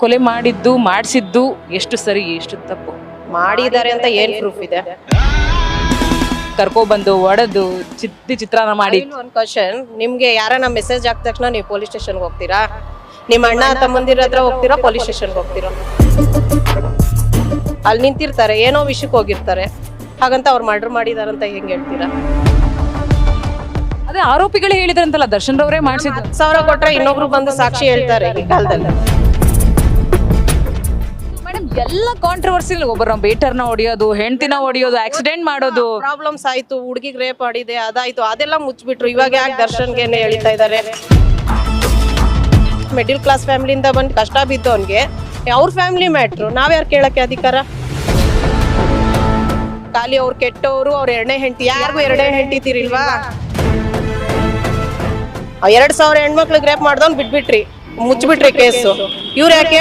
ಕೊಲೆ ಮಾಡಿದ್ದು ಮಾಡಿಸಿದ್ದು ಎಷ್ಟು ಸರಿ ಎಷ್ಟು ತಪ್ಪು? ಮಾಡಿದ್ದಾರೆ ಅಂತ ಏನ್ ಪ್ರೂಫ್ ಇದೆ? ಕರ್ಕೊಬಂದು ಒಡೆದು ಚಿತ್ರಾನ್ನ ಮಾಡಿ. ಒಂದು ಕ್ವಶನ್, ನಿಮ್ಗೆ ಯಾರನ್ನ ಮೆಸೇಜ್ ಹಾಕಿದ ತಕ್ಷಣ ನೀವು ಪೊಲೀಸ್ ಸ್ಟೇಷನ್ಗೆ ಹೋಗ್ತೀರಾ? ನಿಮ್ಮ ಅಣ್ಣ ತಮ್ಮಂದಿರ ಹತ್ರ ಹೋಗ್ತೀರಾ? ಪೊಲೀಸ್ ಸ್ಟೇಷನ್ಗೆ ಹೋಗ್ತೀರಾ? ಅಲ್ಲಿ ನಿಂತಿರ್ತಾರೆ, ಏನೋ ವಿಷಯಕ್ಕೆ ಹೋಗಿರ್ತಾರೆ, ಹಾಗಂತ ಅವ್ರು ಮರ್ಡರ್ ಮಾಡಿದಾರಂತ ಹೆಂಗ್ ಹೇಳ್ತೀರಾ? ಅದೇ ಆರೋಪಿಗಳು ಹೇಳಿದ್ರಂತಲ್ಲ, ದರ್ಶನ್ ರವರೇ ಮಾಡಿಸಿದ್ದು. 10,000 ಕೊಟ್ರೆ ಇನ್ನೊಬ್ರು ಬಂದು ಸಾಕ್ಷಿ ಹೇಳ್ತಾರೆ ಈ ಕಾಲದಲ್ಲಿ. ಮೇಡಮ್, ಎಲ್ಲ ಕಾಂಟ್ರವರ್ಸಿ, ಒಬ್ಬರ ಬೇಟರ್ನ ಹೊಡಿಯೋದು, ಹೆಂಡತಿನ ಹೊಡಿಯೋದು, ಆಕ್ಸಿಡೆಂಟ್ ಮಾಡೋದು, ಪ್ರಾಬ್ಲಮ್ಸ್ ಆಯ್ತು, ಹುಡುಗಿಗೆ ರೇಪ್ ಮಾಡಿದೆ, ಅದಾಯ್ತು, ಅದೆಲ್ಲ ಮುಚ್ಚಿಬಿಟ್ರು. ಇವಾಗ ಯಾಕೆ ದರ್ಶನ್ಗೆ ಹೇಳ್ತಾ ಇದ್ದಾರೆ? ಮಿಡಿಲ್ ಕ್ಲಾಸ್ ಫ್ಯಾಮಿಲಿಯಿಂದ ಬಂದು ಕಷ್ಟ ಬಿದ್ದವನ್ಗೆ ಅವ್ರ ಫ್ಯಾಮಿಲಿ ಮ್ಯಾಟ್ರು, ನಾವ್ಯಾರು ಕೇಳಕ್ಕೆ ಅಧಿಕಾರ? ಖಾಲಿ ಅವ್ರು ಕೆಟ್ಟವರು, ಅವ್ರ ಎರಡನೇ ಹೆಂಡತಿ, ಯಾರಿಗೂ ಎರಡನೇ ಹೆಂಡತಿ ತಿರಿಲ್ವಾ? 2,000 ಹೆಣ್ಮಕ್ಳಿಗೆ ರೇಪ್ ಮಾಡ್ದವ್ನು ಬಿಟ್ಬಿಟ್ರಿ, ಮುಚ್ಚಿಬಿಟ್ರಿ ಕೇಸು. ಇವ್ರು ಯಾಕೆ